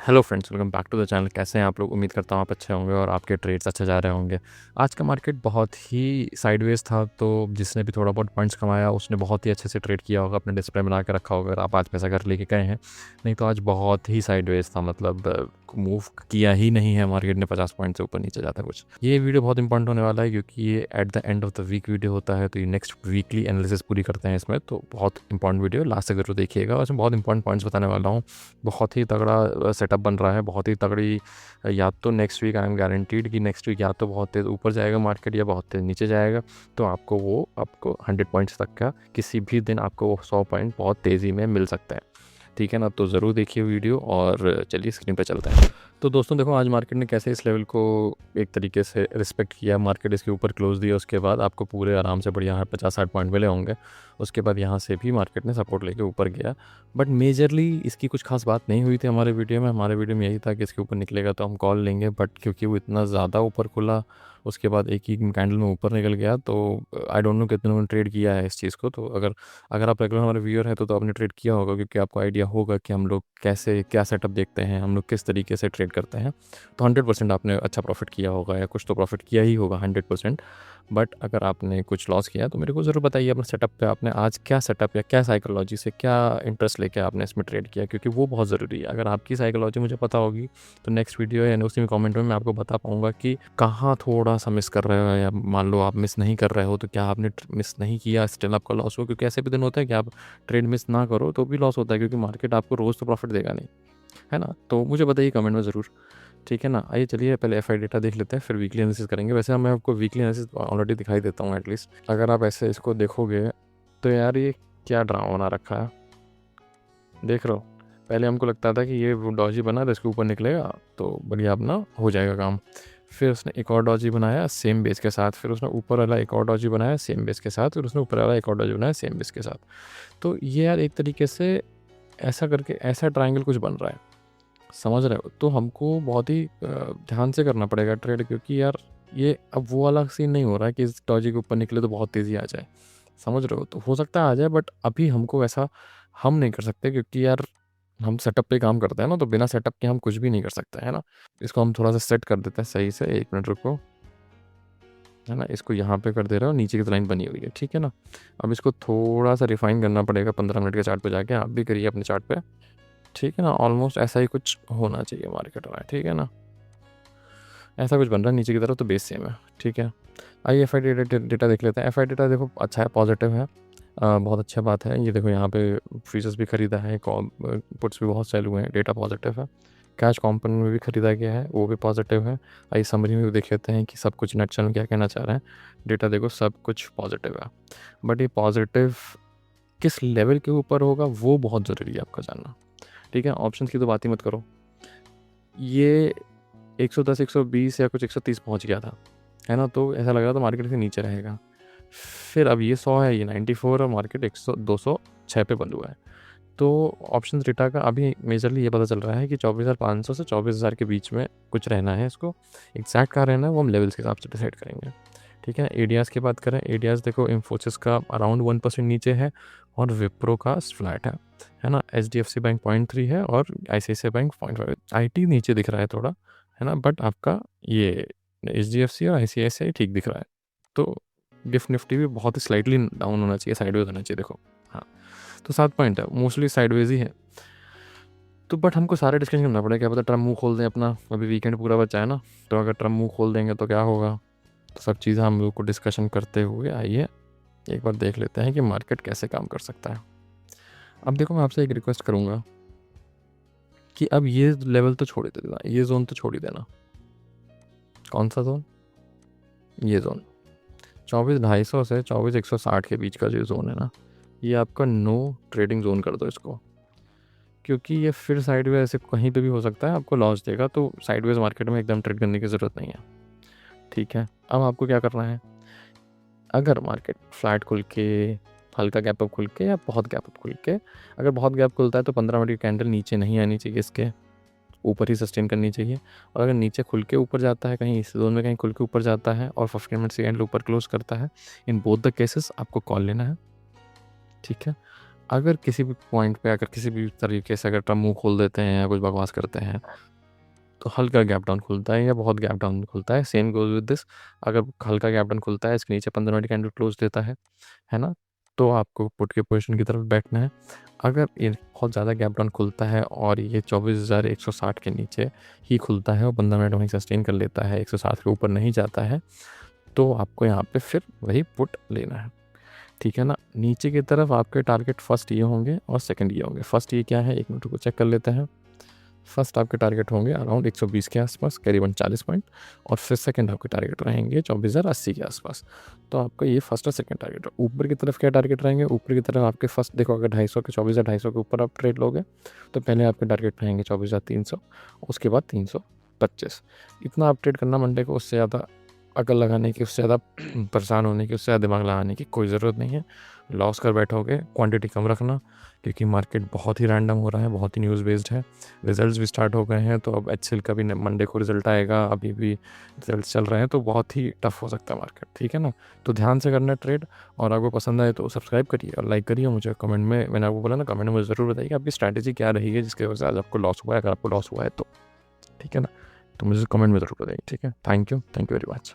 Hello friends, welcome back to the channel. कैसे हैं आप लोग? उम्मीद करता हूँ आप अच्छे होंगे और आपके ट्रेड्स अच्छे जा रहे होंगे। आज का मार्केट बहुत ही साइडवेज था, तो जिसने भी थोड़ा बहुत पॉइंट्स कमाया उसने बहुत ही अच्छे से ट्रेड किया होगा, अपने डिस्प्ले बना के रखा होगा अगर आप आज पैसा घर लेके गए हैं। नहीं तो आज बहुत ही साइडवेज था, मतलब मूव किया ही नहीं है मार्केट ने 50 पॉइंट से ऊपर नीचे जाता कुछ। ये वीडियो बहुत इंपॉर्टेंट होने वाला है क्योंकि ये at the end of the week video होता है, तो ये नेक्स्ट वीकली एनालिसिस पूरी करते हैं इसमें। तो बहुत इंपॉर्टेंट वीडियो, लास्ट तक जरूर देखिएगा और इसमें बहुत इंपॉर्टेंट पॉइंट्स बताने वाला हूँ। बहुत ही तगड़ा सेटअप बन रहा है, बहुत ही तगड़ी। या तो next week I am guaranteed कि नेक्स्ट वीक या तो बहुत तेज़ ऊपर जाएगा मार्केट या बहुत तेज़ नीचे जाएगा। तो आपको 100 पॉइंट्स तक का किसी भी दिन आपको 100 पॉइंट बहुत तेज़ी में मिल सकता है। ठीक है ना? तो ज़रूर देखिए वीडियो और चलिए स्क्रीन पे चलते हैं। तो दोस्तों देखो, आज मार्केट ने कैसे इस लेवल को एक तरीके से रिस्पेक्ट किया। मार्केट इसके ऊपर क्लोज दिया, उसके बाद आपको पूरे आराम से बढ़िया 50-60 पॉइंट मिले होंगे। उसके बाद यहाँ से भी मार्केट ने सपोर्ट लेके ऊपर गया, बट मेजरली इसकी कुछ खास बात नहीं हुई थी हमारे वीडियो में। हमारे वीडियो में यही था कि इसके ऊपर निकलेगा तो हम कॉल लेंगे, बट क्योंकि वो इतना ज़्यादा ऊपर खुला, उसके बाद एक ही कैंडल में ऊपर निकल गया, तो आई डोंट नो कितने ने ट्रेड किया है इस चीज़ को। तो अगर अगर आप रेगुलर हमारे व्यूअर हैं तो आपने ट्रेड किया होगा, क्योंकि आपको आइडिया होगा कि हम लोग कैसे क्या सेटअप देखते हैं, हम लोग किस तरीके से ट्रेड करते हैं। तो 100% आपने अच्छा प्रॉफिट किया होगा या कुछ तो प्रॉफिट किया ही होगा 100%। बट अगर आपने कुछ लॉस किया तो मेरे को ज़रूर बताइए अपने सेटअप पे आपने आज क्या सेटअप या क्या साइकोलॉजी से क्या इंटरेस्ट लेके आपने इसमें ट्रेड किया, क्योंकि वो बहुत ज़रूरी है। अगर आपकी साइकोलॉजी मुझे पता होगी तो नेक्स्ट वीडियो या उसी में कमेंट में मैं आपको बता पाऊंगा कि कहाँ थोड़ा सा मिस कर रहे हो, या मान लो आप मिस नहीं कर रहे हो तो क्या आपने मिस नहीं किया स्टिल आपका लॉस हो। क्योंकि ऐसे भी दिन होता है कि आप ट्रेड मिस ना करो तो भी लॉस होता है, क्योंकि मार्केट आपको रोज़ तो प्रॉफिट देगा नहीं, है ना? तो मुझे बताइए कमेंट में ज़रूर। ठीक है ना? आइए चलिए पहले एफआई डेटा देख लेते हैं, फिर वीकली एनालिसिस करेंगे। वैसे मैं आपको वीकली एनालिसिस ऑलरेडी दिखाई देता हूँ एटलीस्ट। अगर आप ऐसे इसको देखोगे तो यार ये क्या ड्रामा बना रखा है, देख रहे हो? पहले हमको लगता था कि ये डॉजी बना तो इसके ऊपर निकलेगा तो बढ़िया अपना हो जाएगा काम। फिर उसने एक और डॉजी बनाया सेम बेस के साथ, फिर उसने ऊपर वाला एक और डॉजी बनाया सेम बेस के साथ, फिर उसने ऊपर वाला एक और डॉजी बनाया सेम बेस के साथ। तो ये यार एक तरीके से ऐसा करके ऐसा ट्रायंगल कुछ बन रहा है, समझ रहे हो? तो हमको बहुत ही ध्यान से करना पड़ेगा ट्रेड, क्योंकि यार ये अब वो वाला सीन नहीं हो रहा है कि इस डॉजी के ऊपर निकले तो बहुत तेज़ी आ जाए, समझ रहे हो? तो हो सकता है आ जाए, बट अभी हमको वैसा हम नहीं कर सकते, क्योंकि यार हम सेटअप पे काम करते हैं ना, तो बिना सेटअप के हम कुछ भी नहीं कर सकते, है ना? इसको हम थोड़ा सा सेट कर देते हैं सही से। 1 मिनट रुको, है ना? इसको यहाँ पे कर दे रहे हो, नीचे की तो लाइन बनी हुई है, ठीक है ना? अब इसको थोड़ा सा रिफाइन करना पड़ेगा 15 मिनट के चार्ट पे जाके। आप भी करिए अपने चार्ट पे, ठीक है ना? ऑलमोस्ट ऐसा ही कुछ होना चाहिए मार्केट में, ठीक है ना? ऐसा कुछ बन रहा है नीचे की तरफ, तो बेस सेम है, ठीक है? आइए एफ आई डेटा देख लेते हैं। एफ आई डेटा देखो अच्छा है, पॉजिटिव है, बहुत अच्छा बात है। ये देखो यहाँ पे फ्यूचर्स भी खरीदा है, पुट्स भी बहुत सेल हुए हैं, डेटा पॉजिटिव है। कैश कॉम्पोनेंट में भी खरीदा गया है, वो भी पॉजिटिव है। आइए समरी में भी देख लेते हैं कि सब कुछ नेट चैनल क्या कहना चाह रहे हैं। डेटा देखो सब कुछ पॉजिटिव है, बट ये पॉजिटिव किस लेवल के ऊपर होगा वो बहुत ज़रूरी है आपका जानना, ठीक है? ऑप्शन की तो बात ही मत करो। ये 110, 120 या कुछ 130 पहुंच गया था, है ना? तो ऐसा लग रहा था मार्केट से नीचे रहेगा। फिर अब ये 100 है, ये 94 और मार्केट 100 206 पे बंद हुआ है। तो ऑप्शन डेटा का अभी मेजरली ये पता चल रहा है कि 24,500 से 24,000 के बीच में कुछ रहना है। इसको एग्जैक्ट कहाँ रहना है वो हम लेवल्स के हिसाब से डिसाइड करेंगे, ठीक है? एडियाज़ की बात करें, एडियाज़ देखो इन्फोसिस का अराउंड 1% नीचे है और विप्रो का फ्लैट है ना? HDFC बैंक 0.3 है और ICICI बैंक 0.5। IT नीचे दिख रहा है थोड़ा, है ना? बट आपका ये HDFC और ICICI ठीक दिख रहा है। तो गिफ्ट निफ्टी भी बहुत ही स्लाइटली डाउन होना चाहिए, साइडवेज होना चाहिए, देखो। हाँ, तो 7 पॉइंट है, मोस्टली साइडवेज ही है। तो बट हमको सारे डिस्कशन करना पड़ेगा, क्या पता ट्रम्प मुँह खोल दें अपना। अभी वीकेंड पूरा बचा है ना, तो अगर ट्रम्प मुँह खोल देंगे तो क्या होगा? तो सब चीज़ें हम लोग को डिस्कशन करते हुए आइए एक बार देख लेते हैं कि मार्केट कैसे काम कर सकता है। अब देखो, मैं आपसे एक रिक्वेस्ट करूँगा कि अब ये लेवल तो छोड़ ही देना, ये जोन तो छोड़ ही देना। कौन सा जोन? ये जोन 24,250 से 24,160 के बीच का जो जोन है ना, ये आपका नो ट्रेडिंग जोन कर दो इसको, क्योंकि ये फिर साइडवेज ऐसे कहीं पे भी हो सकता है, आपको लॉस देगा। तो साइडवेज मार्केट में एकदम ट्रेड करने की ज़रूरत नहीं है, ठीक है? अब आपको क्या करना है, अगर मार्केट फ्लैट खुल के, हल्का गैप अप खुल के या बहुत गैप अप खुल के, अगर बहुत गैप खुलता है तो 15 मिनट की कैंडल नीचे नहीं आनी चाहिए, इसके ऊपर ही सस्टेन करनी चाहिए। और अगर नीचे खुल के ऊपर जाता है, कहीं इस जोन में कहीं खुल के ऊपर जाता है और 15 मिनट से कैंडल ऊपर क्लोज करता है, इन बोथ द केसेस आपको कॉल लेना है, ठीक है? अगर किसी भी पॉइंट पे अगर किसी भी तरीके से अगर ट्रम्प मुँह खोल देते हैं या कुछ बकवास करते हैं, तो हल्का गैप डाउन खुलता है या बहुत गैप डाउन खुलता है। सेम गोज़ विद दिस, अगर हल्का गैप डाउन खुलता है, इसके नीचे 15 मिनट कैंडल क्लोज़ देता है ना? तो आपको पुट के पोज़ीशन की तरफ बैठना है। अगर ये बहुत ज़्यादा गैप डाउन खुलता है और ये 24,160 के नीचे ही खुलता है और 15 मिनट वहीं सस्टेन कर लेता है, 160 के ऊपर नहीं जाता है, तो आपको यहाँ पे फिर वही पुट लेना है, ठीक है ना? नीचे की तरफ आपके टारगेट फर्स्ट ये होंगे और सेकंड ये होंगे। फर्स्ट ये क्या है, 1 मिनट को चेक कर लेते हैं। फर्स्ट आपके टारगेट होंगे अराउंड 120 के आसपास, करीबन 40 पॉइंट, और फिर सेकंड आपके टारगेट रहेंगे 24,080 के आसपास। तो आपका ये फर्स्ट और सेकंड टारगेट है। ऊपर की तरफ क्या टारगेट रहेंगे, ऊपर की तरफ आपके फर्स्ट देखो, अगर 250 के 24,250 के ऊपर आप ट्रेड लोगे तो पहले आपके टारगेट रहेंगे 24,300, उसके बाद 325। इतना आप ट्रेड करना मंडे को, उससे ज़्यादा अकल लगाने की, उससे ज़्यादा परेशान होने की, उससे ज़्यादा दिमाग लगाने की कोई ज़रूरत नहीं है। लॉस कर बैठोगे, क्वांटिटी कम रखना, क्योंकि मार्केट बहुत ही रैंडम हो रहा है, बहुत ही न्यूज़ बेस्ड है। रिजल्ट्स भी स्टार्ट हो गए हैं, तो अब एचसीएल का भी मंडे को रिजल्ट आएगा, अभी भी रिजल्ट्स चल रहे हैं, तो बहुत ही टफ हो सकता है मार्केट, ठीक है ना? तो ध्यान से करना ट्रेड, और आपको पसंद आए तो सब्सक्राइब करिए और लाइक करिए। मुझे कमेंट में, मैंने आपको बोला ना, कमेंट में मुझे ज़रूर बताइए कि आपकी स्ट्रैटेजी क्या रही है जिसकी वजह से आज आपको लॉस हुआ है, अगर आपको लॉस हुआ है तो, ठीक है ना? तो मुझे कमेंट में ज़रूर बताइए, ठीक है? Thank you very much.